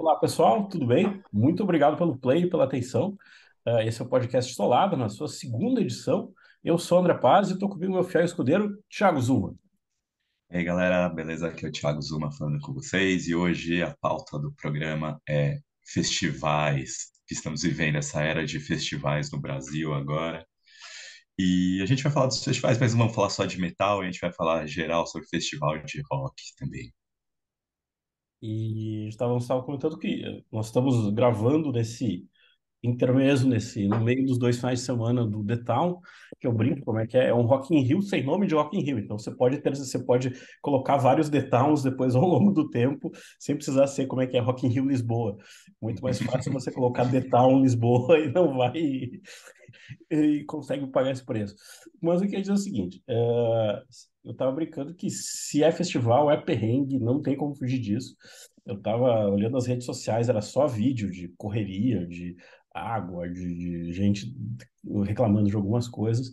Olá, pessoal, tudo bem? Muito obrigado pelo play e pela atenção. Esse é o podcast Solado, na sua segunda edição. Eu sou o André Paz e estou comigo meu fiel escudeiro, Thiago Zuma. E aí, galera, beleza? Aqui é o Thiago Zuma falando com vocês e hoje a pauta do programa é festivais. Estamos vivendo essa era de festivais no Brasil agora. E a gente vai falar dos festivais, mas não vamos falar só de metal, a gente vai falar geral sobre festival de rock também. E estava comentando que nós estamos gravando nesse intermezzo, no meio dos dois finais de semana do The Town, que eu brinco, como é que é? É um Rock in Rio sem nome de Rock in Rio. Então você pode colocar vários The Towns depois ao longo do tempo, sem precisar ser como é que é Rock in Rio Lisboa. Muito mais fácil você colocar The Town Lisboa e não vai e consegue pagar esse preço. Mas eu queria dizer o seguinte, eu tava brincando que se é festival, é perrengue, não tem como fugir disso. Eu tava olhando as redes sociais, era só vídeo de correria, de água, de gente reclamando de algumas coisas.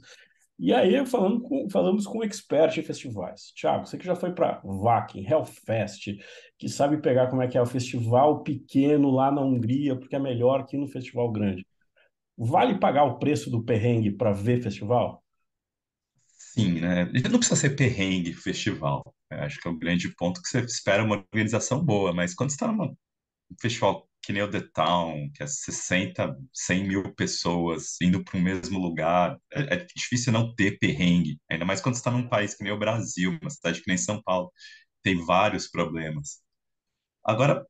E aí, falamos com um expert em festivais. Thiago, você que já foi para Wacken, Hellfest, que sabe pegar como é que é o festival pequeno lá na Hungria, porque é melhor que no festival grande. Vale pagar o preço do perrengue para ver festival? Sim, né? Não precisa ser perrengue festival. Acho que é o grande ponto que você espera uma organização boa, mas quando você está num festival que nem o The Town, que é 60, 100 mil pessoas indo para o mesmo lugar, é difícil não ter perrengue, ainda mais quando você está num país que nem o Brasil, uma cidade que nem São Paulo, tem vários problemas. Agora,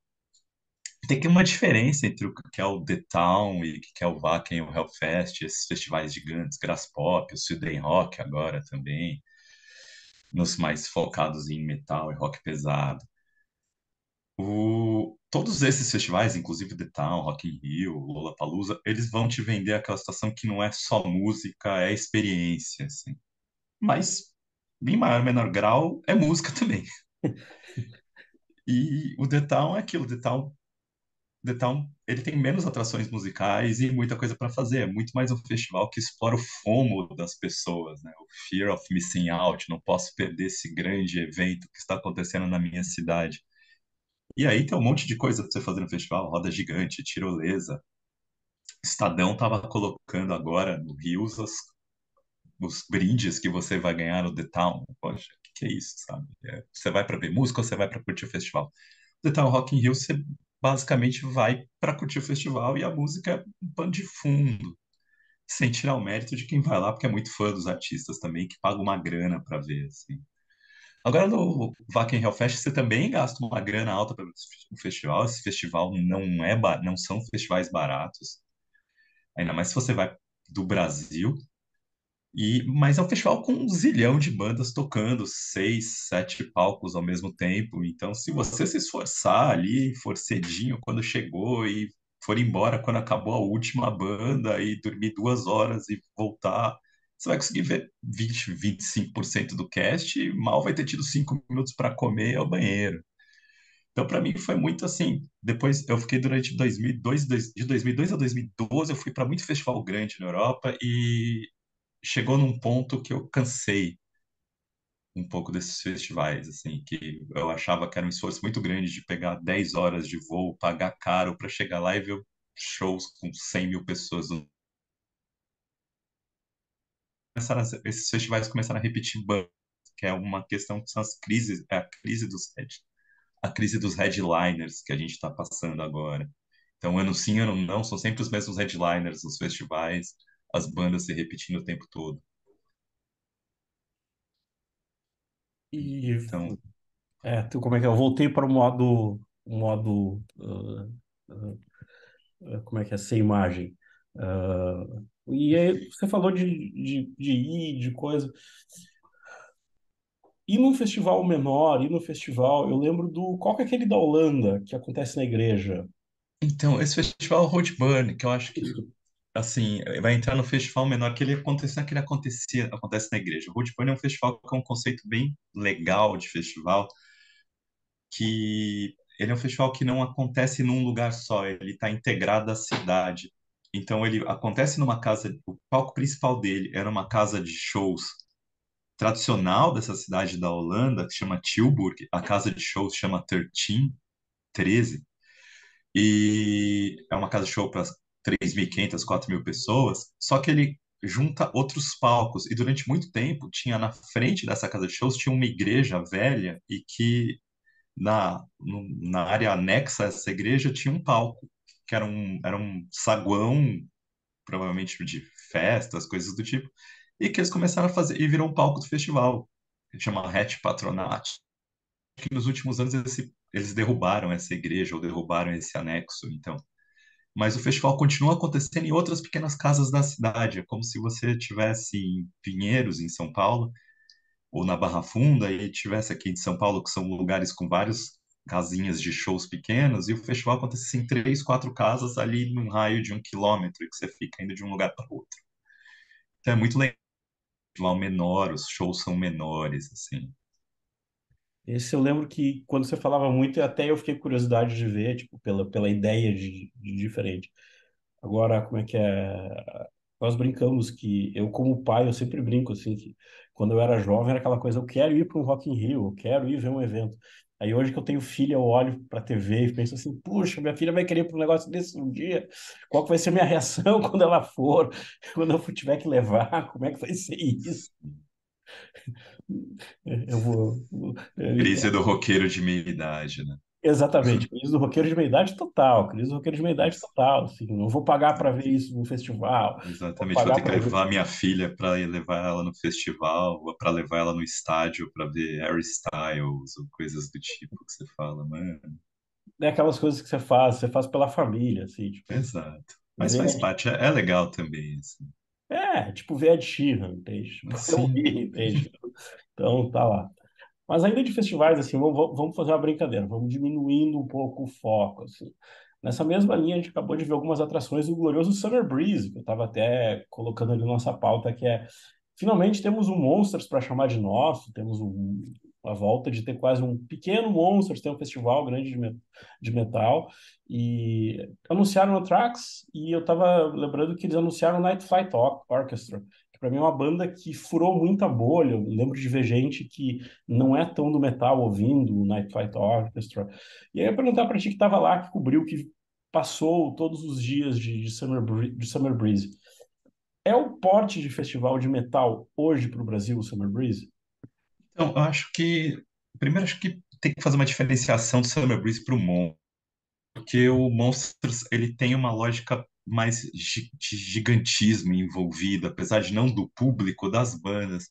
tem que uma diferença entre o que é o The Town e o que é o Wacken, o Hellfest, esses festivais gigantes, Graspop, o Sweden Rock agora também, nos mais focados em metal e rock pesado. Todos esses festivais, inclusive The Town, Rock in Rio, Lollapalooza, eles vão te vender aquela situação que não é só música, é experiência, assim. Mas, em maior ou menor grau, é música também. E o The Town é aquilo, The Town, ele tem menos atrações musicais e muita coisa para fazer. É muito mais um festival que explora o FOMO das pessoas, né? O Fear of Missing Out, não posso perder esse grande evento que está acontecendo na minha cidade. E aí tem um monte de coisa para você fazer no festival, roda gigante, tirolesa. Estadão estava colocando agora no Rios os brindes que você vai ganhar no The Town. Poxa, o que é isso, sabe? Você vai para ver música ou você vai para curtir o festival? The Town Rock in Rio, você basicamente vai para curtir o festival e a música é um pano de fundo, sem tirar o mérito de quem vai lá, porque é muito fã dos artistas também, que paga uma grana para ver, assim. Agora, no Wacken Hellfest, você também gasta uma grana alta para o festival. Esse festival não são festivais baratos. Ainda mais se você vai do Brasil. Mas é um festival com um zilhão de bandas tocando, seis, sete palcos ao mesmo tempo. Então, se você se esforçar ali, for cedinho quando chegou e for embora quando acabou a última banda e dormir 2 horas e voltar, você vai conseguir ver 25% do cast e mal vai ter tido 5 minutos para comer e ir ao banheiro. Então, para mim, foi muito assim. Depois, eu fiquei durante 2002, de 2002 a 2012, eu fui para muito festival grande na Europa e chegou num ponto que eu cansei um pouco desses festivais, assim, que eu achava que era um esforço muito grande de pegar 10 horas de voo, pagar caro para chegar lá e ver shows com 100 mil pessoas. Esses festivais começaram a repetir bandas, que é uma questão que são as crises, é a crise dos headliners que a gente está passando agora. Então, ano sim, ano não, são sempre os mesmos headliners nos festivais, as bandas se repetindo o tempo todo. E Então, como é que é? Eu voltei para o modo, como é que é, sem imagem. E aí você falou de ir, de coisa. Ir num festival menor, ir no festival, eu lembro qual que é aquele da Holanda que acontece na igreja? esse festival Roadburn, que eu acho que Isso. assim, vai entrar no festival menor que ele acontece, que ele acontece na igreja. O Roadburn é um festival que é um conceito bem legal de festival, que ele é um festival que não acontece num lugar só, ele está integrado à cidade. Então ele acontece numa casa, o palco principal dele era uma casa de shows tradicional dessa cidade da Holanda, que chama Tilburg, a casa de shows chama 13, 13. E é uma casa de show para 3.500, 4.000 pessoas, só que ele junta outros palcos. E durante muito tempo, tinha na frente dessa casa de shows, tinha uma igreja velha e que na área anexa a essa igreja tinha um palco, que era um saguão, provavelmente de festas, coisas do tipo, e que eles começaram a fazer, e virou um palco do festival, que chama Het Patronat, que nos últimos anos eles derrubaram essa igreja ou derrubaram esse anexo, então. Mas o festival continua acontecendo em outras pequenas casas da cidade. É como se você tivesse em Pinheiros, em São Paulo, ou na Barra Funda, e tivesse aqui em São Paulo, que são lugares com várias casinhas de shows pequenos, e o festival acontece em três, quatro casas ali num raio de 1 quilômetro, que você fica indo de um lugar para outro. Então é muito legal. O festival menor, os shows são menores, assim. Esse eu lembro que quando você falava muito, até eu fiquei com curiosidade de ver, tipo, pela ideia de diferente. Agora, como é que é? Nós brincamos que eu, como pai, eu sempre brinco assim que quando eu era jovem era aquela coisa, eu quero ir para um Rock in Rio, eu quero ir ver um evento. Aí hoje que eu tenho filha, eu olho para a TV e penso assim, puxa, minha filha vai querer ir para um negócio desse um dia. Qual que vai ser a minha reação quando ela for? Quando eu tiver que levar, como é que vai ser isso? Eu vou. Crise do roqueiro de meia idade, né? Exatamente, crise do roqueiro de meia-idade total, crise do roqueiro de meia-idade total, assim, não vou pagar para ver isso no festival, vou Exatamente, vou pagar ter que para ver, levar minha filha para levar ela no festival, ou para levar ela no estádio para ver Harry Styles, ou coisas do tipo que você fala, mano. né, aquelas coisas que você faz pela família, assim, tipo, Exato. Mas faz ver, parte, é legal também, assim. tipo, ver Ed Sheeran, entende? Tipo, eu Sim. vi, entende? Então, tá lá. Mas ainda de festivais, assim, vamos fazer uma brincadeira, vamos diminuindo um pouco o foco, assim. Nessa mesma linha, a gente acabou de ver algumas atrações do glorioso Summer Breeze, que eu estava até colocando ali na nossa pauta, que é, finalmente temos um Monsters para chamar de nosso, temos a volta de ter quase um pequeno Monsters, tem um festival grande de metal, e anunciaram o Trax, e eu estava lembrando que eles anunciaram o Night Flight Orchestra, que para mim é uma banda que furou muita bolha, eu lembro de ver gente que não é tão do metal ouvindo o Night Flight Orchestra. E aí eu ia perguntar para ti que estava lá, que cobriu, que passou todos os dias de Summer Breeze. É o porte de festival de metal hoje para o Brasil, o Summer Breeze? Então, eu acho que, primeiro, acho que tem que fazer uma diferenciação do Summer Breeze para o Monsters, porque o Monsters, ele tem uma lógica mais de gigantismo envolvida, apesar de não do público, das bandas.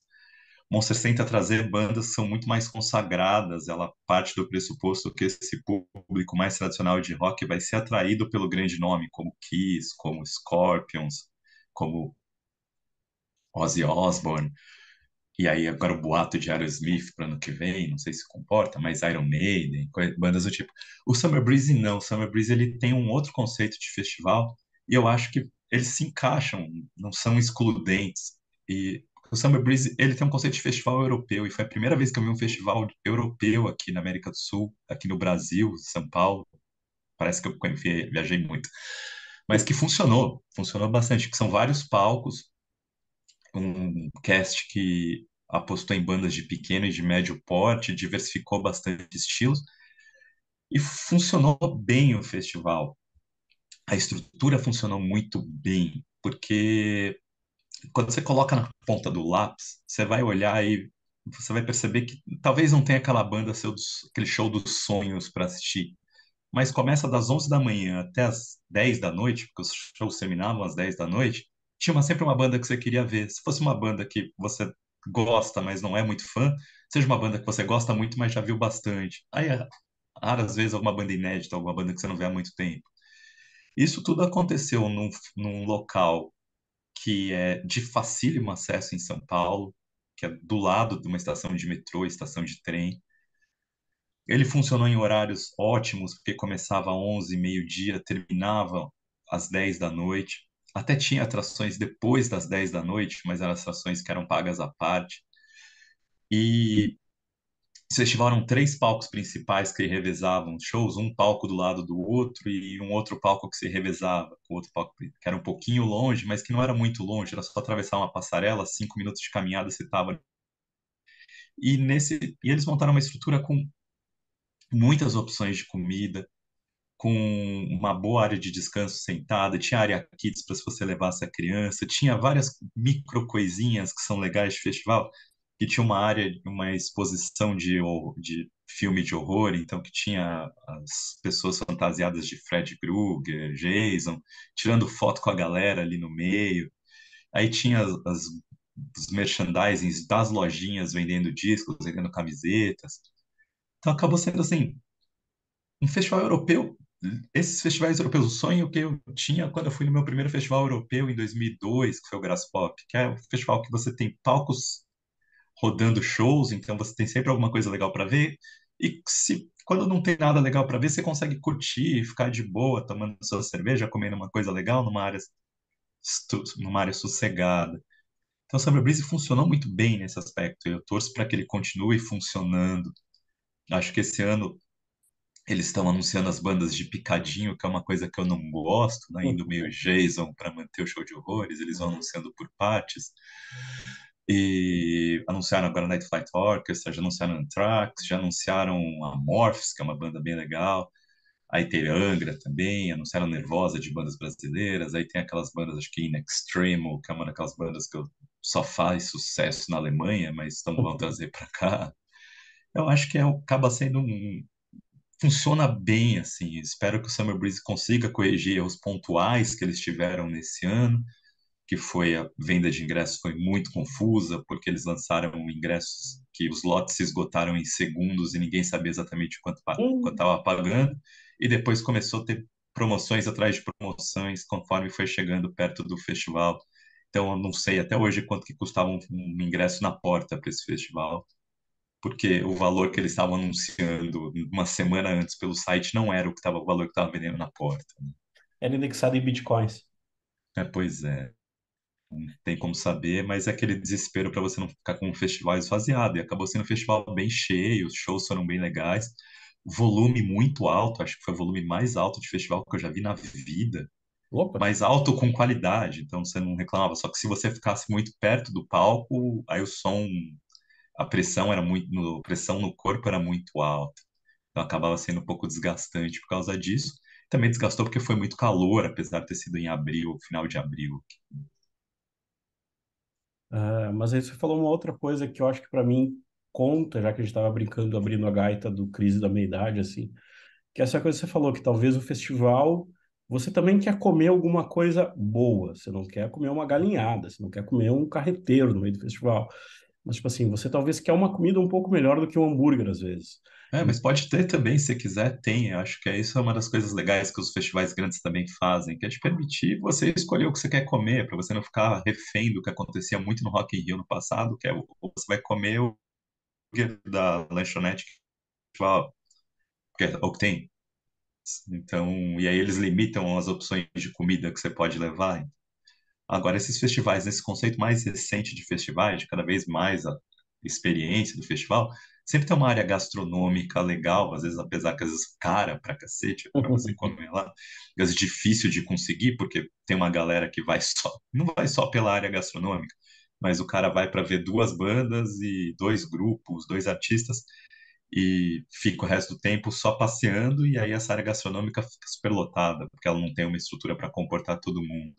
Monsters tenta trazer bandas que são muito mais consagradas, ela parte do pressuposto que esse público mais tradicional de rock vai ser atraído pelo grande nome, como Kiss, como Scorpions, como Ozzy Osbourne, e aí agora o boato de Aerosmith para ano que vem, não sei se comporta, mas Iron Maiden, bandas do tipo. O Summer Breeze não, o Summer Breeze ele tem um outro conceito de festival, e eu acho que eles se encaixam, não são excludentes. E o Summer Breeze, ele tem um conceito de festival europeu, e foi a primeira vez que eu vi um festival europeu aqui na América do Sul, aqui no Brasil, São Paulo. Parece que eu viajei muito. Mas que funcionou bastante, que são vários palcos, um cast que apostou em bandas de pequeno e de médio porte, diversificou bastante estilos, e funcionou bem o festival. A estrutura funcionou muito bem, porque quando você coloca na ponta do lápis, você vai olhar e você vai perceber que talvez não tenha aquela banda, aquele show dos sonhos para assistir, mas começa das 11 da manhã até as 10 da noite, porque os shows terminavam às 10 da noite, tinha sempre uma banda que você queria ver. Se fosse uma banda que você gosta, mas não é muito fã, seja uma banda que você gosta muito, mas já viu bastante. Aí, raras vezes, alguma banda inédita, alguma banda que você não vê há muito tempo. Isso tudo aconteceu num local que é de facílimo acesso em São Paulo, que é do lado de uma estação de metrô, estação de trem. Ele funcionou em horários ótimos, porque começava às 11, meio-dia, terminava às 10 da noite. Até tinha atrações depois das 10 da noite, mas eram atrações que eram pagas à parte. E vocês tiveram três palcos principais que revezavam shows, um palco do lado do outro e um outro palco que se revezava, o outro palco que era um pouquinho longe, mas que não era muito longe, era só atravessar uma passarela, 5 minutos de caminhada você estava. E eles montaram uma estrutura com muitas opções de comida, com uma boa área de descanso sentada, tinha área kids para se você levasse a criança, tinha várias micro coisinhas que são legais de festival, que tinha uma área, uma exposição de filme de horror, então que tinha as pessoas fantasiadas de Fred Krueger, Jason, tirando foto com a galera ali no meio. Aí tinha os merchandisings das lojinhas vendendo discos, vendendo camisetas. Então acabou sendo assim, um festival europeu. Esses festivais europeus, o sonho que eu tinha quando eu fui no meu primeiro festival europeu em 2002, que foi o Graspop, que é um festival que você tem palcos rodando shows, então você tem sempre alguma coisa legal para ver. E se quando não tem nada legal para ver, você consegue curtir, ficar de boa, tomando sua cerveja, comendo uma coisa legal numa área sossegada. Então, o Summer Breeze funcionou muito bem nesse aspecto. Eu torço para que ele continue funcionando. Acho que esse ano eles estão anunciando as bandas de picadinho, que é uma coisa que eu não gosto, né? Indo meio Jason para manter o show de horrores, eles vão anunciando por partes. E anunciaram agora Night Flight Orchestra, já anunciaram Anthrax, já anunciaram a Morphs, que é uma banda bem legal. Aí tem Angra também, anunciaram Nervosa de bandas brasileiras. Aí tem aquelas bandas, acho que In Extremo, que é uma daquelas bandas que só faz sucesso na Alemanha, mas vão trazer para cá. Eu acho que acaba sendo funciona bem, assim. Espero que o Summer Breeze consiga corrigir erros pontuais que eles tiveram nesse ano, que foi a venda de ingressos foi muito confusa, porque eles lançaram ingressos que os lotes se esgotaram em segundos e ninguém sabia exatamente quanto Hum. estava pagando, e depois começou a ter promoções atrás de promoções conforme foi chegando perto do festival. Então, eu não sei até hoje quanto que custava um ingresso na porta para esse festival, porque o valor que eles estavam anunciando uma semana antes pelo site não era o valor que estava vendendo na porta, né? Era indexado em bitcoins. Pois é, não tem como saber, mas é aquele desespero para você não ficar com o festival esvaziado. E acabou sendo um festival bem cheio, os shows foram bem legais, volume muito alto, acho que foi o volume mais alto de festival que eu já vi na vida, Opa! mas alto com qualidade, então você não reclamava. Só que se você ficasse muito perto do palco, aí o som, a pressão era muito, pressão no corpo era muito alta. Então acabava sendo um pouco desgastante por causa disso. Também desgastou porque foi muito calor, apesar de ter sido em abril, final de abril. Mas aí você falou uma outra coisa que eu acho que para mim conta, já que a gente estava brincando, abrindo a gaita do Crise da Meia-Idade, assim, que essa coisa que você falou, que talvez o festival você também quer comer alguma coisa boa, você não quer comer uma galinhada, você não quer comer um carreteiro no meio do festival. Mas, tipo assim, você talvez quer uma comida um pouco melhor do que um hambúrguer, às vezes. Mas pode ter também, se quiser, tem. Eu acho que isso é uma das coisas legais que os festivais grandes também fazem, que é te permitir você escolher o que você quer comer, para você não ficar refém do que acontecia muito no Rock in Rio no passado, que é ou você vai comer o hambúrguer da lanchonete, que é o que tem. Então, e aí eles limitam as opções de comida que você pode levar. Agora, esses festivais, nesse conceito mais recente de festivais, de cada vez mais a experiência do festival, sempre tem uma área gastronômica legal, às vezes, apesar que às vezes cara pra cacete para você comer lá, às vezes difícil de conseguir, porque tem uma galera que vai só, não vai só pela área gastronômica, mas o cara vai para ver duas bandas e dois grupos, dois artistas, e fica o resto do tempo só passeando, e aí essa área gastronômica fica superlotada, porque ela não tem uma estrutura para comportar todo mundo.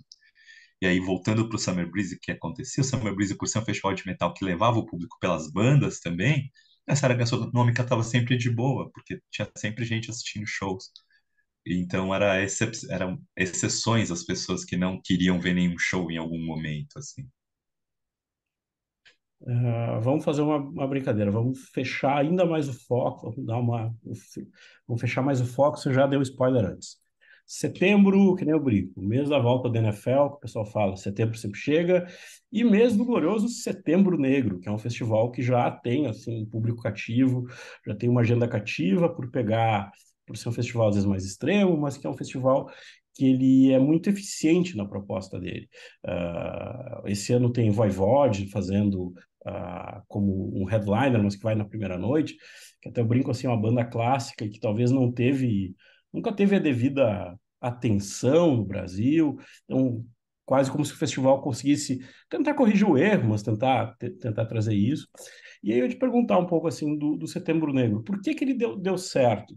E aí, voltando para o Summer Breeze, que acontecia, o Summer Breeze, por ser um festival de metal que levava o público pelas bandas também, essa área gastronômica estava sempre de boa, porque tinha sempre gente assistindo shows. Então, eram exceções as pessoas que não queriam ver nenhum show em algum momento, assim. Vamos fazer uma brincadeira, vamos fechar ainda mais o foco, vamos fechar mais o foco, você já deu spoiler antes. Setembro, que nem eu brinco, mês da volta da NFL, que o pessoal fala, setembro sempre chega, e mês do glorioso Setembro Negro, que é um festival que já tem, assim, um público cativo, já tem uma agenda cativa por ser um festival às vezes mais extremo, mas que é um festival que ele é muito eficiente na proposta dele. Esse ano tem Voivode fazendo como um headliner, mas que vai na primeira noite, que até eu brinco assim, uma banda clássica e que talvez nunca teve a devida atenção no Brasil, então quase como se o festival conseguisse tentar corrigir o erro, mas tentar trazer isso. E aí eu te perguntar um pouco assim do Setembro Negro, por que que ele deu certo?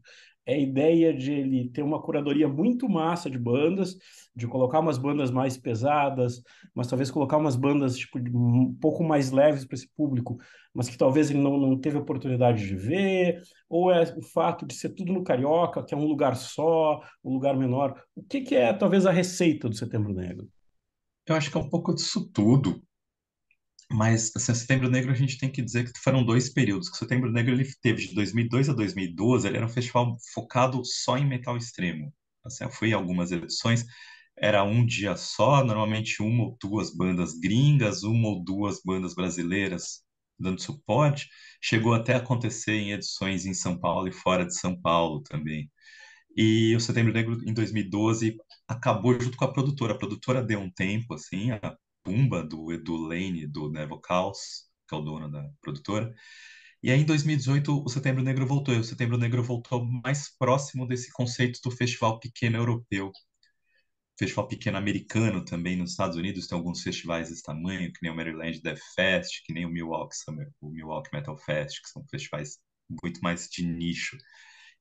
É a ideia de ele ter uma curadoria muito massa de bandas, de colocar umas bandas mais pesadas, mas talvez colocar umas bandas tipo, um pouco mais leves para esse público, mas que talvez ele não teve oportunidade de ver, ou é o fato de ser tudo no Carioca, que é um lugar só, um lugar menor. O que que é talvez a receita do Setembro Negro? Eu acho que é um pouco disso tudo. Mas, assim, Setembro Negro a gente tem que dizer que foram dois períodos. Que o Setembro Negro ele teve de 2002 a 2012, ele era um festival focado só em metal extremo. Assim, eu fui em algumas edições, era um dia só, normalmente uma ou duas bandas gringas, uma ou duas bandas brasileiras dando suporte. Chegou até a acontecer em edições em São Paulo e fora de São Paulo também. E o Setembro Negro, em 2012, acabou junto com a produtora. A produtora deu um tempo, assim, a Pumba, do Edu Lane, do Nevo Caos, que é o dono da produtora. E aí, em 2018, o Setembro Negro voltou. E o Setembro Negro voltou mais próximo desse conceito do festival pequeno europeu. Festival pequeno americano também nos Estados Unidos tem alguns festivais desse tamanho, que nem o Maryland Death Fest, que nem o Milwaukee Metal Fest, que são festivais muito mais de nicho.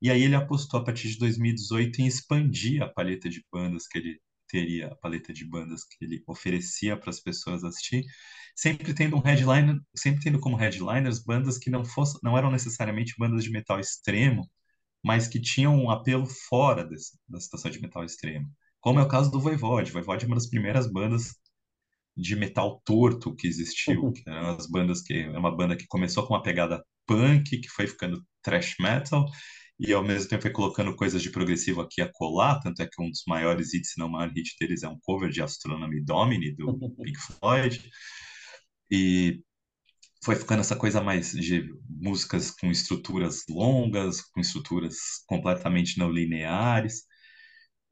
E aí ele apostou a partir de 2018 em expandir a paleta de bandas que ele teria, a paleta de bandas que ele oferecia para as pessoas assistir, sempre tendo um headliner, sempre tendo como headliners bandas que não eram necessariamente bandas de metal extremo, mas que tinham um apelo fora da situação de metal extremo. Como é o caso do Voivode. Voivode é uma das primeiras bandas de metal torto que existiu, que eram as bandas que é uma banda que começou com uma pegada punk, que foi ficando thrash metal e ao mesmo tempo foi colocando coisas de progressivo aqui a colar, tanto é que um dos maiores hits, se não o maior hit deles é um cover de Astronomy Domini do Pink Floyd. E foi ficando essa coisa mais de músicas com estruturas longas, com estruturas completamente não lineares.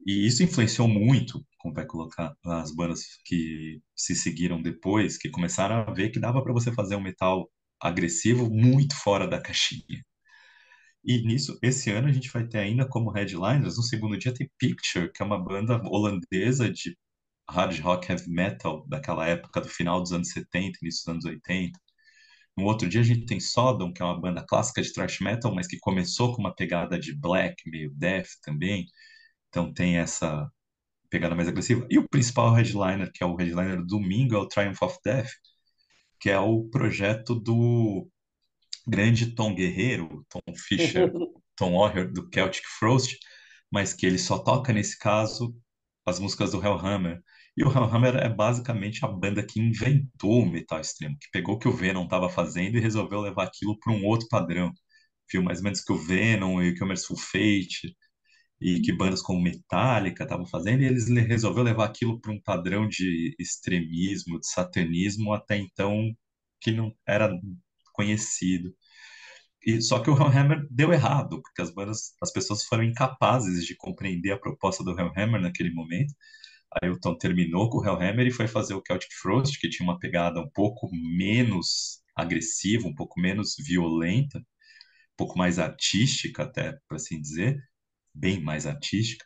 E isso influenciou muito, como vai colocar, as bandas que se seguiram depois, que começaram a ver que dava para você fazer um metal agressivo muito fora da caixinha. E nisso, esse ano a gente vai ter ainda como headliners, no segundo dia tem Picture, que é uma banda holandesa de hard rock heavy metal daquela época, do final dos anos 70, início dos anos 80. No outro dia a gente tem Sodom, que é uma banda clássica de thrash metal, mas que começou com uma pegada de black, meio death também. Então tem essa pegada mais agressiva. E o principal headliner, que é o headliner do domingo, é o Triumph of Death, que é o projeto do grande Tom Guerreiro, Tom Fisher, Tom Warrior, do Celtic Frost, mas que ele só toca, nesse caso, as músicas do Hellhammer. E o Hellhammer é basicamente a banda que inventou o metal extremo, que pegou o que o Venom estava fazendo e resolveu levar aquilo para um outro padrão. Viu mais ou menos que o Venom e o que o Merciful Fate e que bandas como Metallica estavam fazendo, e eles resolveu levar aquilo para um padrão de extremismo, de satanismo até então que não era conhecido. E só que o Hellhammer deu errado, porque as pessoas foram incapazes de compreender a proposta do Hellhammer naquele momento. Aí o Tom terminou com o Hellhammer e foi fazer o Celtic Frost, que tinha uma pegada um pouco menos agressiva, um pouco menos violenta, um pouco mais artística, até por assim dizer, bem mais artística.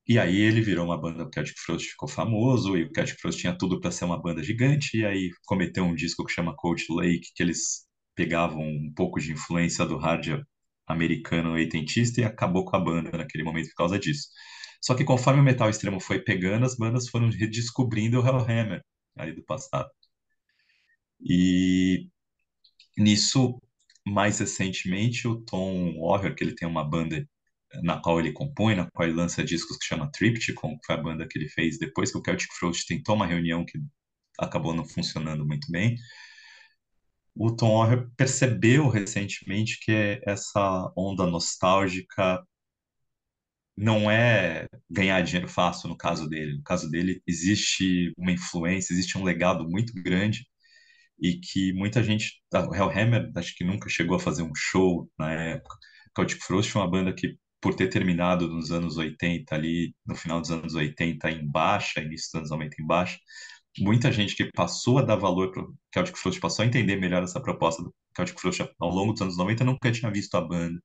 E aí ele virou uma banda, o Celtic Frost ficou famoso, e o Celtic Frost tinha tudo para ser uma banda gigante, e aí cometeu um disco que chama Cold Lake, que eles pegavam um pouco de influência do hard americano oitentista e acabou com a banda naquele momento por causa disso. Só que conforme o metal extremo foi pegando, as bandas foram redescobrindo o Hellhammer ali do passado. E nisso, mais recentemente, o Tom Warrior, que ele tem uma banda na qual ele compõe, na qual ele lança discos que chama Triptychon, que foi a banda que ele fez depois que o Celtic Frost tentou uma reunião que acabou não funcionando muito bem. O Tom Warrior percebeu recentemente que essa onda nostálgica não é ganhar dinheiro fácil no caso dele. No caso dele, existe uma influência, existe um legado muito grande e que muita gente, o Hellhammer, acho que nunca chegou a fazer um show na época. Celtic Frost foi uma banda que, por ter terminado nos anos 80, ali, no final dos anos 80, em baixa, início dos anos 90 em baixa, muita gente que passou a dar valor para o Celtic Frost, passou a entender melhor essa proposta do Celtic Frost ao longo dos anos 90, nunca tinha visto a banda.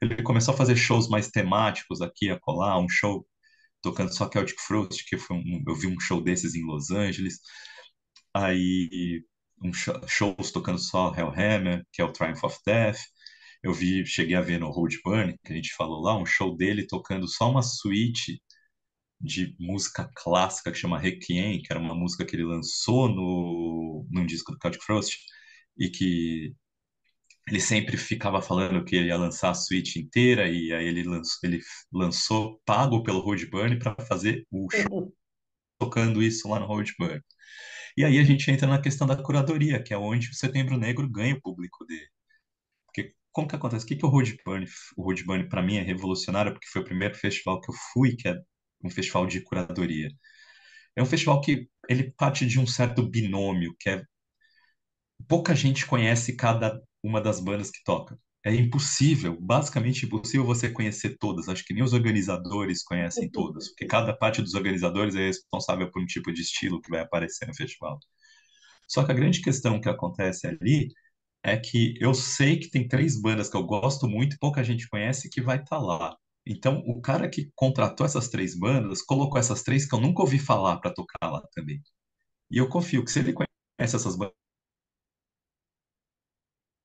Ele começou a fazer shows mais temáticos aqui, a colar, um show tocando só Celtic Frost, que foi eu vi um show desses em Los Angeles, aí shows tocando só Hellhammer, que é o Triumph of Death. cheguei a ver no Road Burn, que a gente falou lá, um show dele tocando só uma suíte de música clássica que chama Requiem, que era uma música que ele lançou num disco do Celtic Frost, e que ele sempre ficava falando que ele ia lançar a suíte inteira, e aí ele lançou pago pelo Road Burn para fazer o show tocando isso lá no Road Burn. E aí a gente entra na questão da curadoria, que é onde o Setembro Negro ganha o público dele. Porque como que acontece? O o Road Burn para mim é revolucionário, porque foi o primeiro festival que eu fui, que é um festival de curadoria. É um festival que ele parte de um certo binômio, que é pouca gente conhece cada uma das bandas que toca. É impossível, basicamente impossível você conhecer todas. Acho que nem os organizadores conhecem todas, porque cada parte dos organizadores é responsável por um tipo de estilo que vai aparecer no festival. Só que a grande questão que acontece ali é que eu sei que tem três bandas que eu gosto muito e pouca gente conhece que vai estar lá. Então, o cara que contratou essas três bandas colocou essas três que eu nunca ouvi falar para tocar lá também. E eu confio que se ele conhece essas bandas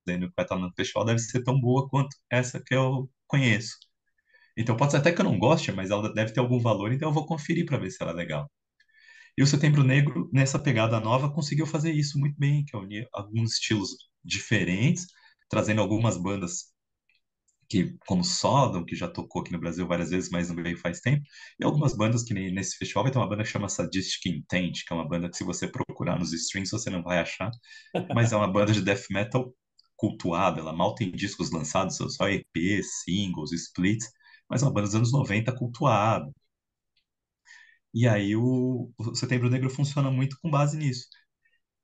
que vai estar no festival, deve ser tão boa quanto essa que eu conheço. Então, pode ser até que eu não goste, mas ela deve ter algum valor, então eu vou conferir para ver se ela é legal. E o Setembro Negro, nessa pegada nova, conseguiu fazer isso muito bem, que é unir alguns estilos diferentes, trazendo algumas bandas que, como Sodom, que já tocou aqui no Brasil várias vezes, mas não veio faz tempo, e algumas bandas que nesse festival vai ter uma banda que chama Sadistic Intent, que é uma banda que se você procurar nos streams você não vai achar, mas é uma banda de death metal cultuada, ela mal tem discos lançados, são só EPs, singles, splits, mas é uma banda dos anos 90 cultuada. E aí o Setembro Negro funciona muito com base nisso.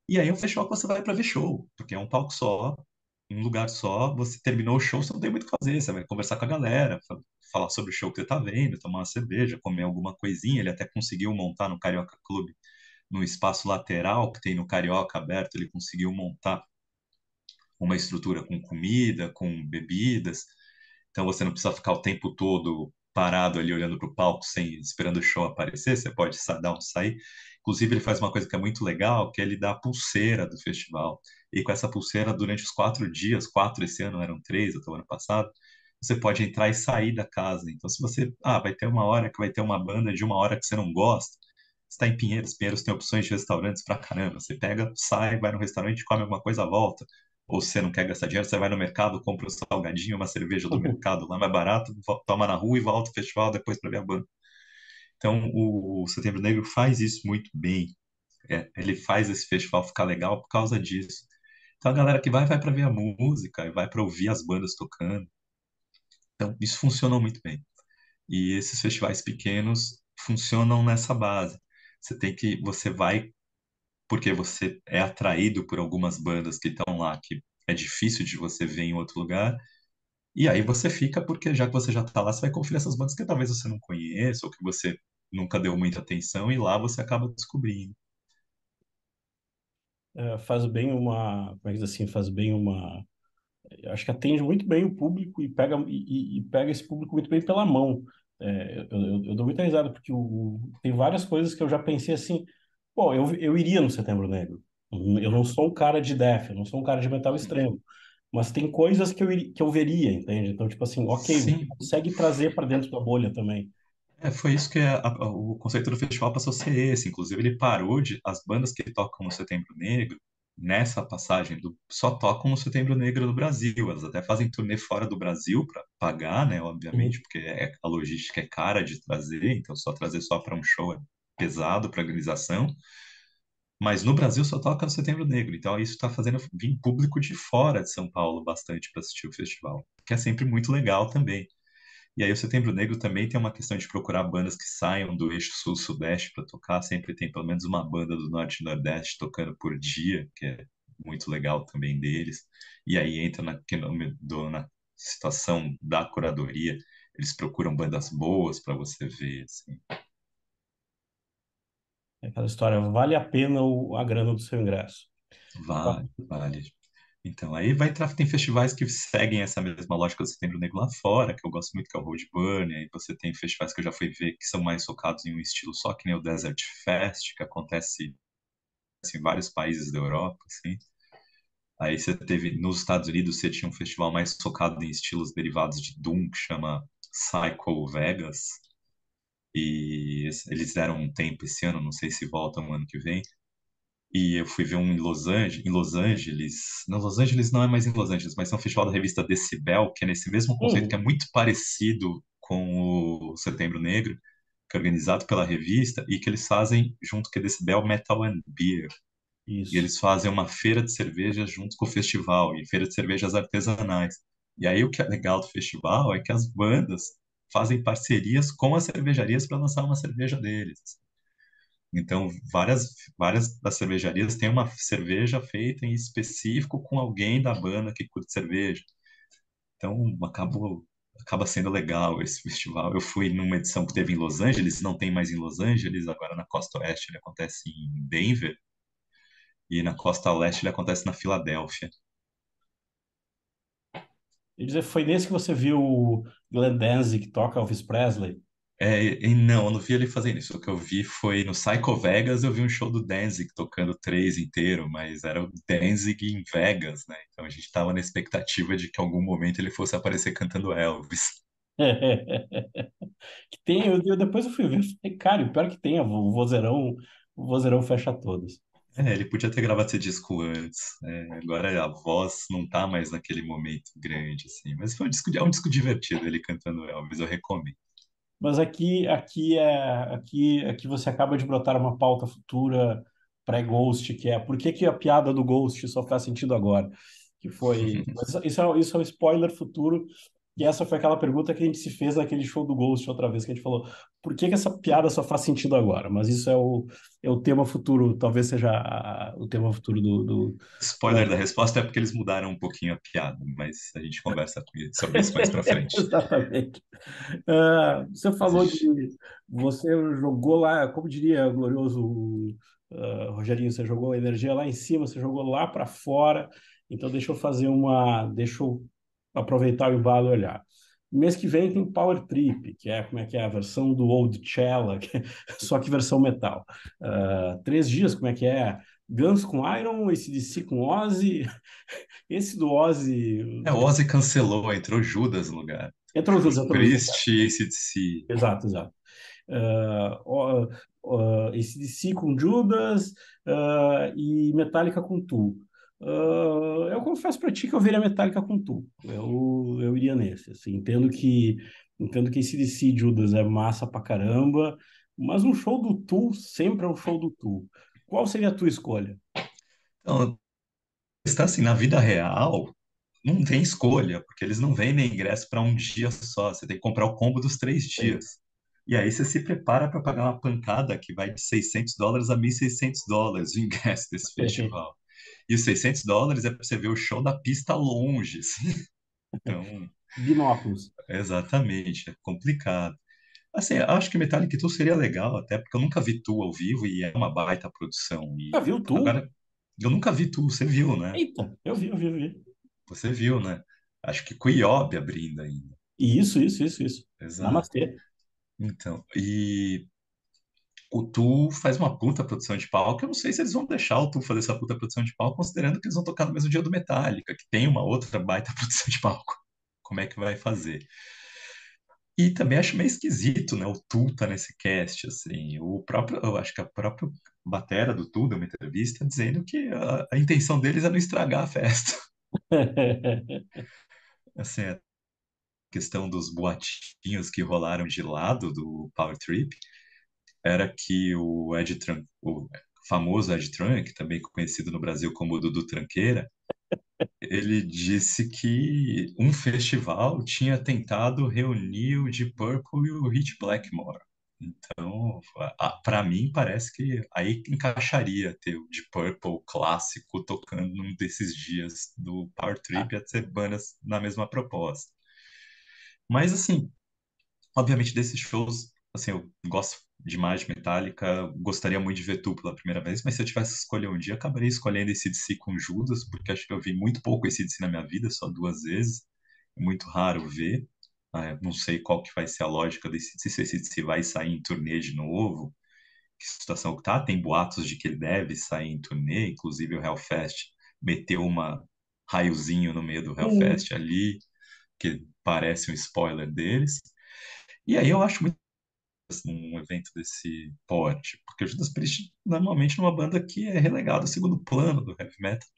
E aí é um festival que você vai para ver show, porque é um palco só, um lugar só, você terminou o show, você não tem muito o que fazer, você vai conversar com a galera, falar sobre o show que você tá vendo, tomar uma cerveja, comer alguma coisinha. Ele até conseguiu montar no Carioca Clube, no espaço lateral que tem no Carioca aberto, ele conseguiu montar uma estrutura com comida, com bebidas, então você não precisa ficar o tempo todo parado ali olhando para o palco sem esperando o show aparecer, você pode sair. Inclusive ele faz uma coisa que é muito legal, que ele dá a pulseira do festival. E com essa pulseira, durante os 4 dias, quatro esse ano, eram três até o ano passado, você pode entrar e sair da casa. Então, se você, vai ter uma hora que vai ter uma banda de uma hora que você não gosta, você está em Pinheiros, Pinheiros tem opções de restaurantes pra caramba. Você pega, sai, vai no restaurante, come alguma coisa, volta. Ou se você não quer gastar dinheiro, você vai no mercado, compra um salgadinho, uma cerveja do mercado lá mais barato, toma na rua e volta ao festival depois para ver a banda. Então, o Setembro Negro faz isso muito bem. Ele faz esse festival ficar legal por causa disso. Então, a galera que vai para ver a música, e vai para ouvir as bandas tocando. Então, isso funciona muito bem. E esses festivais pequenos funcionam nessa base. Você vai porque você é atraído por algumas bandas que estão lá, que é difícil de você ver em outro lugar. E aí você fica, porque já que você já está lá, você vai conferir essas bandas que talvez você não conheça, ou que você nunca deu muita atenção, e lá você acaba descobrindo. Faz bem uma, como é que diz assim, faz bem uma, eu acho que atende muito bem o público e pega, e pega esse público muito bem pela mão. Eu dou muita risada, porque tem várias coisas que eu já pensei assim, pô, eu iria no Setembro Negro. Eu não sou um cara de death, eu não sou um cara de metal extremo, mas tem coisas que eu veria, entende? Então, tipo assim, ok, você Sim, consegue trazer para dentro da bolha também. foi isso que o conceito do festival passou a ser esse. Inclusive, ele parou de. As bandas que tocam no Setembro Negro, nessa passagem, só tocam no Setembro Negro do Brasil. Elas até fazem turnê fora do Brasil para pagar, né? Obviamente, Uhum. porque a logística é cara de trazer, então só trazer só para um show é pesado para a organização. Mas no Brasil só toca no Setembro Negro, então isso está fazendo vir público de fora de São Paulo bastante para assistir o festival, que é sempre muito legal também. E aí o Setembro Negro também tem uma questão de procurar bandas que saiam do eixo sul-sudeste para tocar, sempre tem pelo menos uma banda do norte e nordeste tocando por dia, que é muito legal também deles. E aí entra na situação da curadoria, eles procuram bandas boas para você ver, assim. É aquela história, vale a pena a grana do seu ingresso. Vale, vale. Então, aí vai entrar, tem festivais que seguem essa mesma lógica do Setembro Negro lá fora, que eu gosto muito, que é o Road Burn, aí você tem festivais que eu já fui ver que são mais focados em um estilo só, que nem o Desert Fest, que acontece em vários países da Europa, assim. Aí você teve, nos Estados Unidos, você tinha um festival mais focado em estilos derivados de Doom, que chama Psycho Vegas. E eles deram um tempo esse ano, não sei se voltam no ano que vem. E eu fui ver um em Los Angeles. Não, Los Angeles não é mais em Los Angeles, mas é um festival da revista Decibel, que é nesse mesmo conceito, que é Uhum, muito parecido com o Setembro Negro, que é organizado pela revista, e que eles fazem junto com a Decibel Metal and Beer. E isso. eles fazem uma feira de cervejas junto com o festival, e feira de cervejas artesanais. E aí o que é legal do festival é que as bandas fazem parcerias com as cervejarias para lançar uma cerveja deles. Então, várias das cervejarias têm uma cerveja feita em específico com alguém da banda que curte cerveja. Então, acaba sendo legal esse festival. Eu fui numa edição que teve em Los Angeles, não tem mais em Los Angeles, agora na costa oeste ele acontece em Denver, e na costa leste ele acontece na Filadélfia. E dizer, foi nesse que você viu o Glenn Danzig que toca Elvis Presley? E não, eu não vi ele fazendo isso. O que eu vi foi no Psycho Vegas, eu vi um show do Danzig tocando três inteiro, mas era o Danzig em Vegas, né? Então a gente tava na expectativa de que em algum momento ele fosse aparecer cantando Elvis. Que tem, depois eu fui ver, falei, cara, e o pior que tem, o vozeirão fecha todos. É, ele podia ter gravado esse disco antes. Agora a voz não tá mais naquele momento grande, assim. Mas foi é um disco divertido, ele cantando Elvis, eu recomendo. Mas aqui você acaba de brotar uma pauta futura pré-Ghost, que é por que que a piada do Ghost só faz sentido agora? Que foi, mas isso é um spoiler futuro. E essa foi aquela pergunta que a gente se fez naquele show do Ghost outra vez, que a gente falou, por que que essa piada só faz sentido agora? Mas isso é o tema futuro, talvez seja o tema futuro Spoiler da resposta é porque eles mudaram um pouquinho a piada, mas a gente conversa sobre isso mais pra frente. Exatamente. Você Mas falou você jogou lá, como diria o glorioso Rogerinho, você jogou a energia lá em cima, você jogou lá para fora. Então deixa eu aproveitar o embalo e olhar. Mês que vem tem Power Trip, que é como é que é a versão do Old Cella, só que versão metal. 3 dias, como é que é? Guns com Iron, AC/DC com Ozzy. Esse do Ozzy o Ozzy cancelou, entrou Judas no lugar. entrou juntos, Judas entrou juntos. Priest e AC/DC. Exato, exato. AC/DC com Judas, e Metallica com Tool. Eu confesso para ti que eu veria Metallica com Tool. Eu iria nesse. Assim, entendo que AC/DC e Judas é massa pra caramba, mas um show do Tool sempre é um show do Tool. Qual seria a tua escolha? Então, está assim, na vida real, não tem escolha, porque eles não vendem ingresso para um dia só. Você tem que comprar o combo dos 3 dias. E aí você se prepara para pagar uma pancada que vai de US$ 600 a US$ 1.600 o ingresso desse festival. E os US$ 600 é para você ver o show da pista longe, assim. Então, Binóculos. exatamente, é complicado. Assim, eu acho que Metallic Tour seria legal, até porque eu nunca vi Tool ao vivo e é uma baita produção. Já E viu Tool? agora, eu nunca vi Tool, você viu, né? Eita, eu vi. Você viu, né? Acho que com o Iobbe abrindo ainda. Isso. Exato. Namastê. Então, e o Tu faz uma puta produção de palco. Eu não sei se eles vão deixar o Tu fazer essa puta produção de palco, considerando que eles vão tocar no mesmo dia do Metallica, que tem uma outra baita produção de palco. Como é que vai fazer? E também acho meio esquisito, né? O Tu tá nesse cast, assim. Eu acho que a própria batera do Tu deu uma entrevista dizendo que a intenção deles é não estragar a festa. Assim, a questão dos boatinhos que rolaram de lado do Power Trip era que o Ed Trunk, o famoso Ed Trunk, também conhecido no Brasil como Dudu Tranqueira, ele disse que um festival tinha tentado reunir o Deep Purple e o Hit Blackmore. Então, para mim, parece que aí encaixaria ter o Deep Purple clássico tocando num desses dias do Power Trip e ser bandas na mesma proposta. Mas, assim, obviamente, desses shows, assim, eu gosto demais de Metallica, gostaria muito de ver Tu pela primeira vez, mas se eu tivesse que escolher um dia, acabaria escolhendo AC/DC com Judas, porque acho que eu vi muito pouco AC/DC na minha vida, só 2 vezes. É muito raro ver. Não sei qual que vai ser a lógica desse AC/DC, se o AC/DC vai sair em turnê de novo, que situação que tá. Tem boatos de que ele deve sair em turnê, inclusive o Hellfest meteu uma raiozinho no meio do Hum. Hellfest ali, que parece um spoiler deles. E aí eu acho muito um evento desse porte, porque o Judas Priest normalmente é uma banda que é relegada ao segundo plano do heavy metal.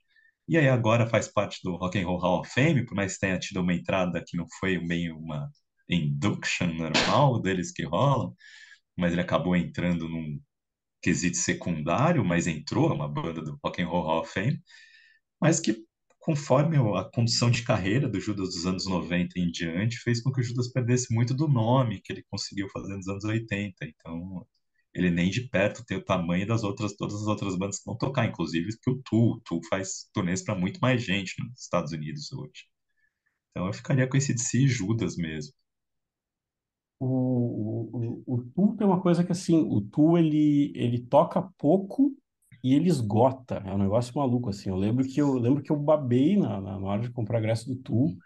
E aí agora faz parte do Rock and Roll Hall of Fame, por mais que tenha tido uma entrada que não foi bem uma induction normal deles que rola, mas ele acabou entrando num quesito secundário, mas entrou, é uma banda do Rock and Roll Hall of Fame, mas que conforme a condução de carreira do Judas dos anos 90 em diante, fez com que o Judas perdesse muito do nome que ele conseguiu fazer nos anos 80. Então, ele nem de perto tem o tamanho das outras, todas as outras bandas que vão tocar, inclusive que o Tu faz turnês para muito mais gente nos Estados Unidos hoje. Então, eu ficaria com esse DC e Judas mesmo. O Tu tem uma coisa que assim, o Tu ele toca pouco e ele esgota. É um negócio maluco assim. Eu lembro que eu babei na hora de comprar ingresso do Tu.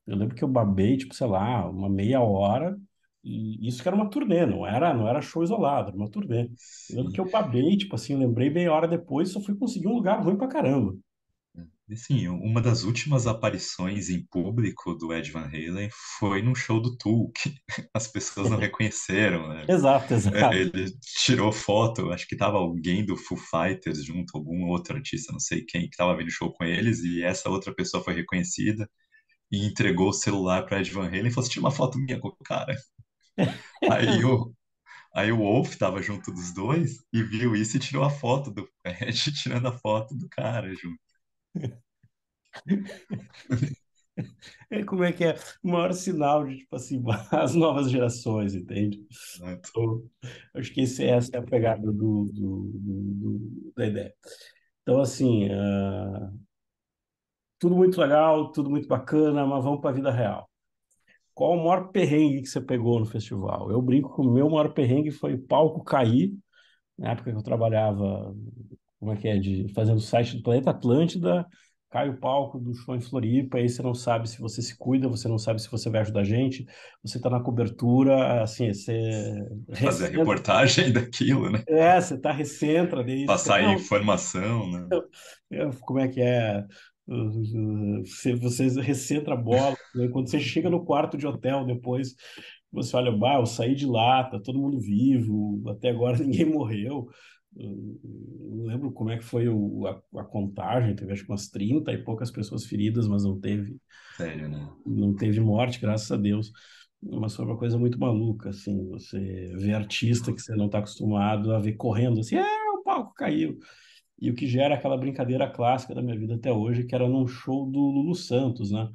Eu lembro que eu babei, tipo, sei lá, uma meia hora, e isso que era uma turnê, não era show isolado, era uma turnê. Eu lembro que Sim. eu babei, tipo assim, lembrei meia hora depois, só fui conseguir um lugar ruim pra caramba. E, assim, uma das últimas aparições em público do Ed Van Halen foi num show do Tool, que as pessoas não reconheceram, né? Exato, exato. Ele tirou foto, acho que tava alguém do Foo Fighters junto, algum outro artista, não sei quem, que tava vendo show com eles, e essa outra pessoa foi reconhecida e entregou o celular para Ed Van Halen e falou assim, tira uma foto minha com o cara. Aí o, aí o Wolf tava junto dos dois e viu isso e tirou a foto do Ed tirando a foto do cara junto. Como é que é? O maior sinal de, tipo assim, as novas gerações, entende? Né? Então, acho que essa é a pegada da ideia. Então, assim, tudo muito legal, tudo muito bacana, mas vamos para a vida real. Qual o maior perrengue que você pegou no festival? Eu brinco que o meu maior perrengue foi o palco cair, na época que eu trabalhava, como é que é, fazendo o site do Planeta Atlântida, cai o palco do show em Floripa, aí você não sabe se você se cuida, você não sabe se você vai ajudar a gente, você está na cobertura, assim, você Fazer a recentra, reportagem daquilo, né? você tá recentra, daí você, Passar aí não, informação, né? como é que é? Você recentra a bola, né? Quando você chega no quarto de hotel depois, você olha, bah, eu saí de lá, tá todo mundo vivo, até agora ninguém morreu. Eu não lembro como é que foi a contagem, teve acho que umas 30 e poucas pessoas feridas, mas Sério, né? não teve morte, graças a Deus. Mas foi uma coisa muito maluca, assim, você vê artista que você não está acostumado a ver correndo, assim, o palco caiu. E o que gera aquela brincadeira clássica da minha vida até hoje, que era num show do Lulu Santos, né?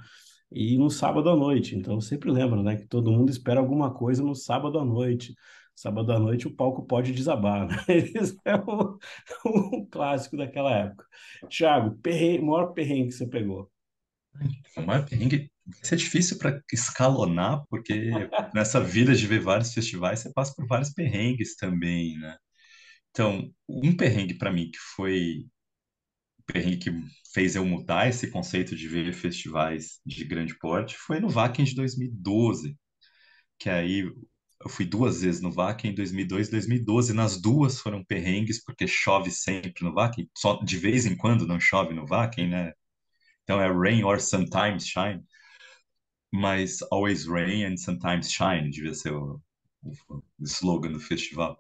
E no sábado à noite. Então eu sempre lembro, né, que todo mundo espera alguma coisa no sábado à noite. Sábado à noite o palco pode desabar, né? Esse é o clássico daquela época. Thiago, maior perrengue que você pegou. O maior perrengue vai ser difícil para escalonar, porque nessa vida de ver vários festivais, você passa por vários perrengues também, né? Então, um perrengue para mim que foi o perrengue que fez eu mudar esse conceito de ver festivais de grande porte foi no Wacken de 2012, que aí eu fui duas vezes no Wacken em 2002 e 2012. Nas duas foram perrengues, porque chove sempre no Wacken, só de vez em quando não chove no Wacken, né? Então é rain or sometimes shine, mas always rain and sometimes shine, devia ser o slogan do festival.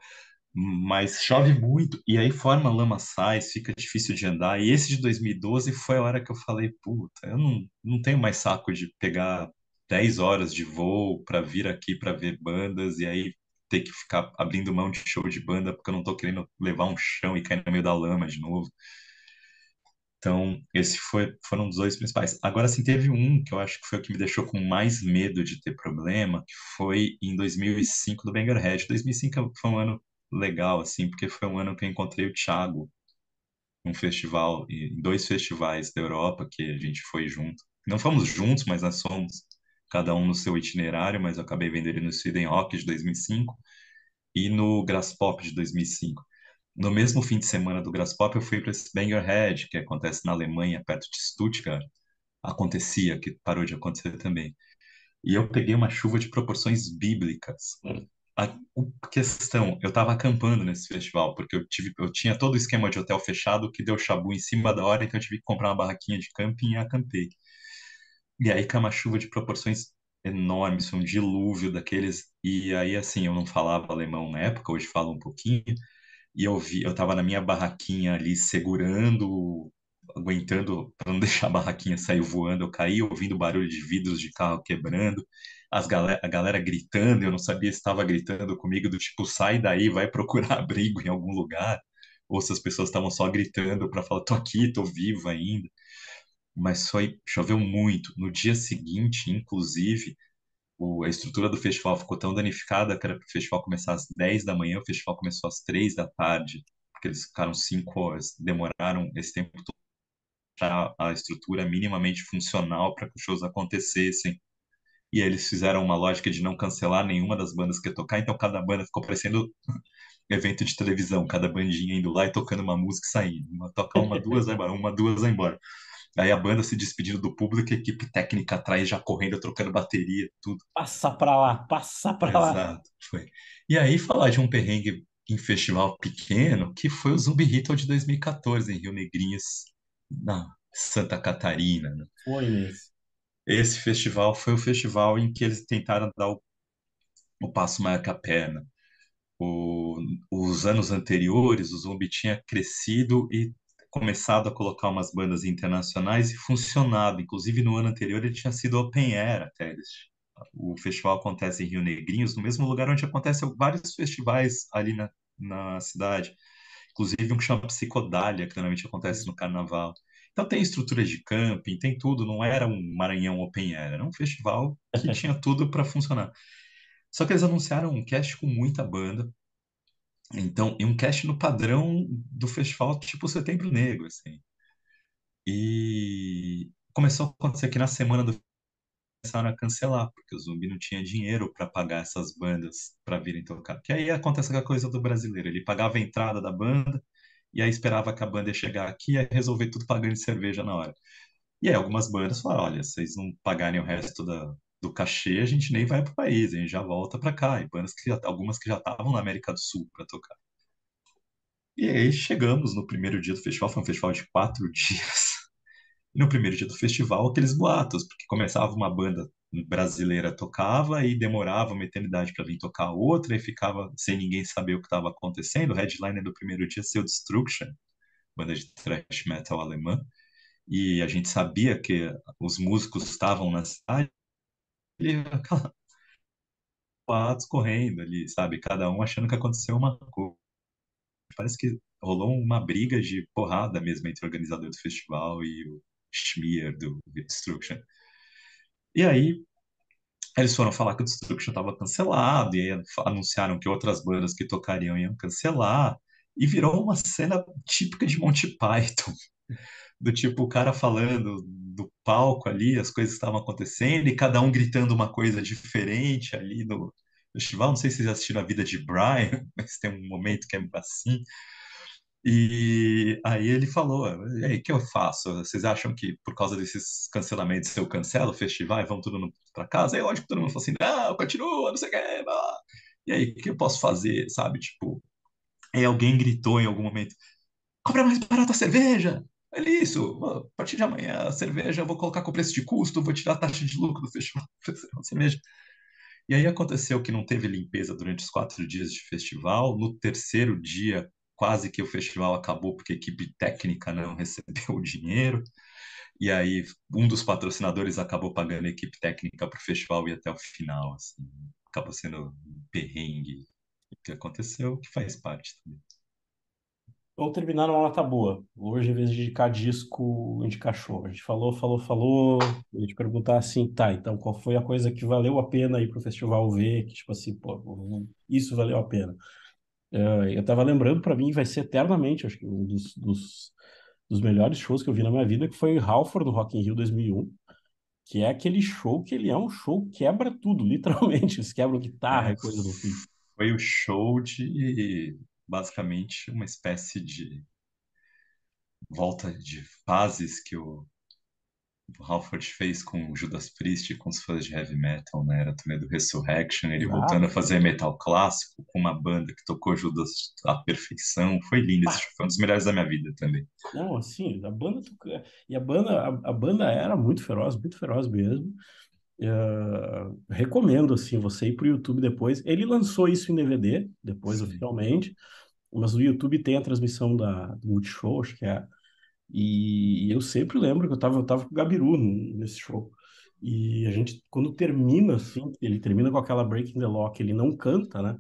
Mas chove muito, e aí forma lamaçais, fica difícil de andar. E esse de 2012 foi a hora que eu falei: puta, eu não tenho mais saco de pegar 10 horas de voo para vir aqui para ver bandas e aí ter que ficar abrindo mão de show de banda porque eu não tô querendo levar um chão e cair no meio da lama de novo. Então, foram os dois principais. Agora, sim, teve um que eu acho que foi o que me deixou com mais medo de ter problema, que foi em 2005 do Bangerhead. 2005 foi um ano legal, assim, porque foi um ano que eu encontrei o Thiago num festival, em dois festivais da Europa que a gente foi junto. Não fomos juntos, mas nós fomos cada um no seu itinerário, mas eu acabei vendo ele no Sweden Rock de 2005 e no Graspop de 2005. No mesmo fim de semana do Graspop, eu fui para esse Bangerhead, que acontece na Alemanha, perto de Stuttgart. Acontecia, que parou de acontecer também. E eu peguei uma chuva de proporções bíblicas. A questão, eu estava acampando nesse festival, porque eu tinha todo o esquema de hotel fechado que deu chabu em cima da hora, então eu tive que comprar uma barraquinha de camping e acampei. E aí caiu uma chuva de proporções enormes, foi um dilúvio daqueles. E aí, assim, eu não falava alemão na época, hoje falo um pouquinho. E eu tava na minha barraquinha ali segurando, aguentando para não deixar a barraquinha sair voando. Eu caí ouvindo barulho de vidros de carro quebrando, a galera gritando. Eu não sabia se estava gritando comigo do tipo, sai daí, vai procurar abrigo em algum lugar. Ou se as pessoas estavam só gritando para falar, tô aqui, tô vivo ainda. Mas choveu muito. No dia seguinte, inclusive, a estrutura do festival ficou tão danificada que era para o festival começar às 10 da manhã, o festival começou às 3 da tarde, porque eles ficaram 5 horas, demoraram esse tempo todo para a estrutura minimamente funcional para que os shows acontecessem. E aí eles fizeram uma lógica de não cancelar nenhuma das bandas que ia tocar, então cada banda ficou parecendo evento de televisão, cada bandinha indo lá e tocando uma música e saindo. Uma tocar uma, duas, vai embora, uma, duas, vai embora. Aí a banda se despedindo do público, a equipe técnica atrás já correndo, trocando bateria, tudo. Passa pra lá, passa pra lá. Exato, foi. E aí falar de um perrengue em festival pequeno, que foi o Zumbi Hitler de 2014 em Rio Negrinhos, na Santa Catarina, né? Foi nesse. Esse festival foi o festival em que eles tentaram dar o passo maior que a perna. O- os anos anteriores, o Zumbi tinha crescido e começado a colocar umas bandas internacionais e funcionado. Inclusive, no ano anterior, ele tinha sido open air até. O festival acontece em Rio Negrinhos, no mesmo lugar onde acontecem vários festivais ali na cidade. Inclusive, um que chama Psicodália, que normalmente acontece no Carnaval. Então, tem estrutura de camping, tem tudo. Não era um Maranhão open air, era um festival que tinha tudo para funcionar. Só que eles anunciaram um cast com muita banda, então, e um cast no padrão do festival, tipo Setembro Negro, assim. E começou a acontecer que na semana do começaram a cancelar, porque o Zumbi não tinha dinheiro para pagar essas bandas para virem tocar. Que aí acontece aquela coisa do brasileiro, ele pagava a entrada da banda e aí esperava que a banda ia chegar aqui e ia resolver tudo pagando de cerveja na hora. E aí algumas bandas falaram, olha, se vocês não pagarem o resto do cachê, a gente nem vai pro país, a gente já volta para cá. E bandas algumas que já estavam na América do Sul para tocar. E aí chegamos no primeiro dia do festival, foi um festival de 4 dias. E no primeiro dia do festival, aqueles boatos, porque começava uma banda brasileira tocava e demorava uma eternidade para vir tocar outra e ficava sem ninguém saber o que estava acontecendo. O headliner do primeiro dia seu Destruction, banda de thrash metal alemã, e a gente sabia que os músicos estavam na cidade e aquelas boatos correndo ali, sabe? Cada um achando que aconteceu uma coisa. Parece que rolou uma briga de porrada mesmo entre o organizador do festival e o Schmier do Destruction. E aí eles foram falar que o Destruction estava cancelado, e aí anunciaram que outras bandas que tocariam iam cancelar, e virou uma cena típica de Monty Python, do tipo o cara falando do palco ali, as coisas que estavam acontecendo, e cada um gritando uma coisa diferente ali no festival. Não sei se vocês já assistiram A Vida de Brian, mas tem um momento que é assim. E aí ele falou, e aí, o que eu faço? Vocês acham que por causa desses cancelamentos eu cancelo o festival e vão todo mundo para casa? Aí lógico que todo mundo falou assim, não, continua, não sei o que, blá. E aí, o que eu posso fazer, sabe? Tipo, aí alguém gritou em algum momento, compra mais barata a cerveja! Ele, isso, a partir de amanhã a cerveja eu vou colocar com preço de custo, vou tirar a taxa de lucro do festival, cerveja. E aí aconteceu que não teve limpeza durante os 4 dias de festival. No terceiro dia, quase que o festival acabou porque a equipe técnica não recebeu o dinheiro. E aí um dos patrocinadores acabou pagando a equipe técnica para o festival ir até o final. Assim. Acabou sendo um perrengue. O que aconteceu, que faz parte também. Vamos terminar numa nota boa. Hoje, em vez de indicar disco, indicar show. A gente falou, falou, falou. A gente perguntar assim, tá, então qual foi a coisa que valeu a pena ir pro festival ver? Que tipo assim, pô, isso valeu a pena. Eu tava lembrando, pra mim, vai ser eternamente, acho que um dos melhores shows que eu vi na minha vida, que foi Halford no Rock in Rio 2001, que é aquele show que ele é um show que quebra tudo, literalmente. Eles quebram guitarra É, e coisa no fim. foi o show de basicamente uma espécie de volta de fases que o o Halford fez com o Judas Priest, com os fãs de heavy metal, né? Era a turnê do Resurrection, ele voltando a Exato. fazer metal clássico com uma banda que tocou Judas à perfeição. Foi lindo esse show, foi um dos melhores da minha vida também. Não, assim, e a banda era muito feroz mesmo. Recomendo, assim, você ir pro YouTube depois. Ele lançou isso em DVD, depois Sim. oficialmente, mas no YouTube tem a transmissão do Multishow, acho que é. E eu sempre lembro que eu tava com o Gabiru nesse show. E a gente, quando termina, assim, ele termina com aquela Breaking the Law, que ele não canta, né?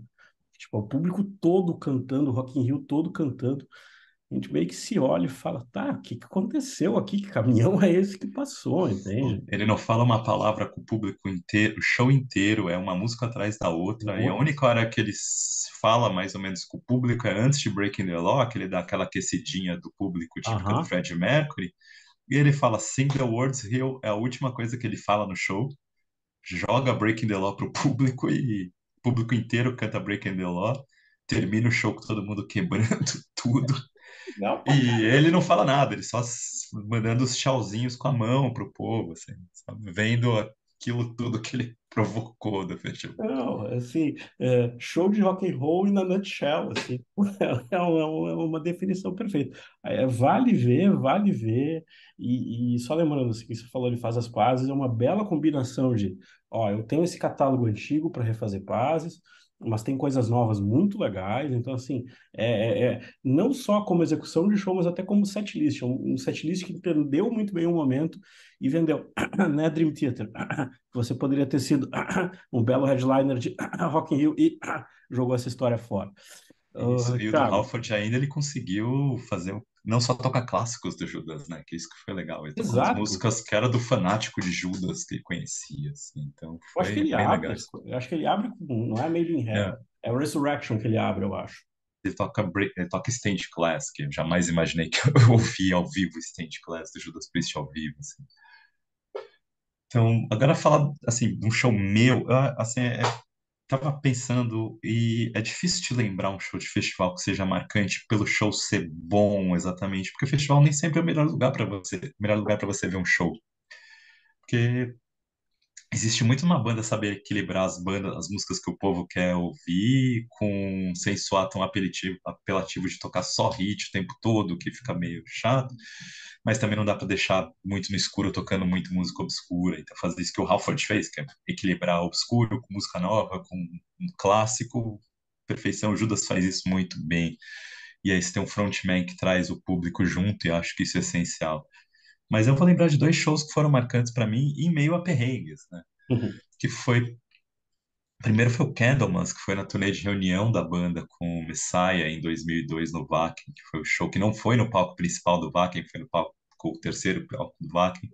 Tipo, o público todo cantando, o Rock in Rio todo cantando. A gente meio que se olha e fala, tá, o que que aconteceu aqui? Que caminhão é esse que passou, entende? Ele não fala uma palavra com o público inteiro, o show inteiro é uma música atrás da Na outra, e a outra. única hora que ele fala mais ou menos com o público é antes de Breaking the Law, que ele dá aquela aquecidinha do público típica do Aham, Freddie Mercury, e ele fala Sing the Words Here, é a última coisa que ele fala no show, joga Breaking the Law pro público e o público inteiro canta Breaking the Law, termina o show com todo mundo quebrando tudo. legal pra E caramba. ele não fala nada, ele só mandando os tchauzinhos com a mão pro povo, assim, sabe? Vendo aquilo tudo que ele provocou do festival. Não, assim, show de rock and roll in a nutshell, assim, é uma definição perfeita. Vale ver, e só lembrando, assim, que você falou, ele faz as pazes, é uma bela combinação de, ó, eu tenho esse catálogo antigo para refazer pazes, mas tem coisas novas muito legais, então, assim, não só como execução de show, mas até como setlist, um setlist que entendeu muito bem o momento e vendeu, né, Dream Theater, você poderia ter sido um belo headliner de Rock in Rio e jogou essa história fora. Isso, e o do Thiago, Halford ainda ele conseguiu fazer, não só tocar clássicos do Judas, né, que isso que foi legal, ele tocou umas exato. músicas que era do fanático de Judas que ele conhecia, assim, então Eu acho que foi ele bem abre, legal. eu acho que ele abre com, não é Made in É, Heaven, é o Resurrection que ele abre, eu acho. ele toca Stage Class, que eu jamais imaginei que eu ouvia ao vivo Stage Class do Judas Priest ao vivo, assim. Então, agora falar assim, de um show meu, assim, tava pensando e é difícil de lembrar um show de festival que seja marcante pelo show ser bom, exatamente, porque o festival nem sempre é o melhor lugar para você, o melhor lugar para você ver um show, porque existe muito uma banda saber equilibrar as bandas, as músicas que o povo quer ouvir, com sem soar tão apelativo de tocar só hit o tempo todo, que fica meio chato, mas também não dá para deixar muito no escuro tocando muito música obscura. Então fazer isso que o Halford fez, que é equilibrar obscuro com música nova, com um clássico, perfeição. O Judas faz isso muito bem. E aí você tem um frontman que traz o público junto, e eu acho que isso é essencial. Mas eu vou lembrar de dois shows que foram marcantes para mim em meio a perrengues, né? Que foi primeiro foi o Candlemas, que foi na turnê de reunião da banda com o Messiah em 2002 no Wacken, que foi o show que não foi no palco principal do Wacken, foi no palco, o terceiro palco do Wacken,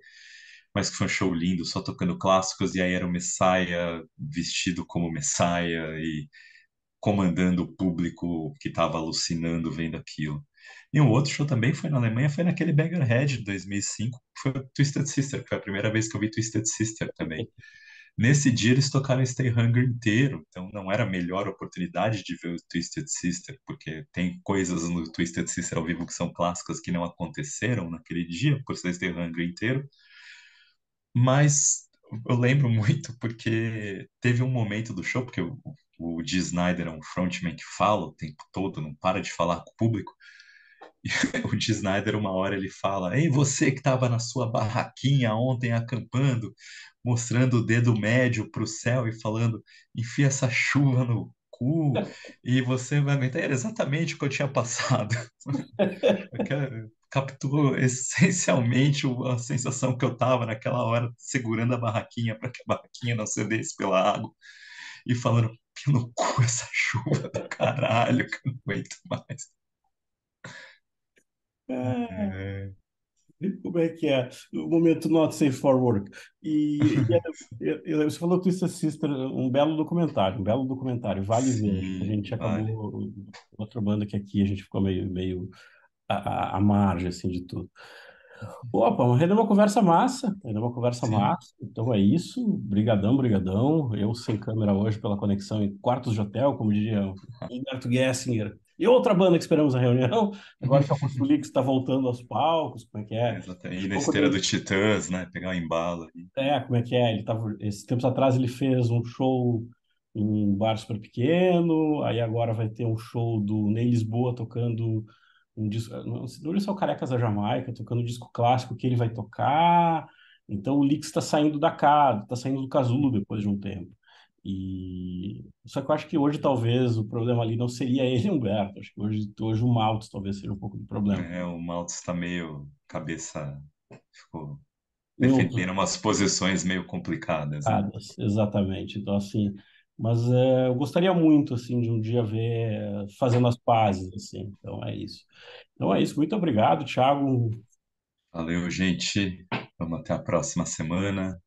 mas que foi um show lindo, só tocando clássicos, e aí era o Messiah vestido como Messiah e comandando o público que estava alucinando vendo aquilo. E um outro show também foi na Alemanha, foi naquele Beggarhead de 2005, que foi o Twisted Sister, que foi a primeira vez que eu vi Twisted Sister também. Nesse dia eles tocaram Stay Hungry inteiro, então não era a melhor oportunidade de ver o Twisted Sister, porque tem coisas no Twisted Sister ao vivo que são clássicas que não aconteceram naquele dia, por ser Stay Hungry inteiro. Mas eu lembro muito porque teve um momento do show, porque o Dee Snider é um frontman que fala o tempo todo, não para de falar com o público. O Dee Snider, uma hora, ele fala: Ei, você que estava na sua barraquinha ontem acampando, mostrando o dedo médio para o céu e falando: enfia essa chuva no cu e você vai aguentar. Era exatamente o que eu tinha passado. Capturou essencialmente a sensação que eu estava naquela hora, segurando a barraquinha para que a barraquinha não cedesse pela água e falando: que no cu essa chuva do caralho, que eu não aguento mais. É, É, como é que é? O momento not safe for work. Você falou Twisted Sister, um belo documentário, vale ver. A sim, gente vale. acabou, outra banda que aqui a gente ficou meio à margem, assim, de tudo. Opa, mas rendeu uma conversa massa, rendeu uma conversa Sim. massa. Então é isso, brigadão, brigadão. Eu sem câmera hoje pela conexão em quartos de hotel, como diria Humberto Gessinger. E outra banda que esperamos a reunião, agora que a Augusto Lix está voltando aos palcos, como é que é? Exato. De Ir na pouco esteira dele, do Titãs, né? Pegar o embalo ali. como é que é? Ele tava, esses tempos atrás ele fez um show em um bar super pequeno, aí agora vai ter um show do Ney Lisboa tocando um disco, não é só o Carecas da Jamaica, tocando um disco clássico que ele vai tocar. Então o Lix está saindo da casa, está saindo do casulo depois de um tempo. E só que eu acho que hoje talvez o problema ali não seria ele e o Humberto. Acho que hoje o Maltz talvez seja um pouco do problema. É, o Maltz está meio cabeça, ficou Em outros defendendo umas posições meio complicadas, né? estados, exatamente. Então assim, mas eu gostaria muito assim de um dia ver fazendo as pazes assim. Então é isso. Então é isso. Muito obrigado, Thiago. Valeu, gente. Vamos até a próxima semana.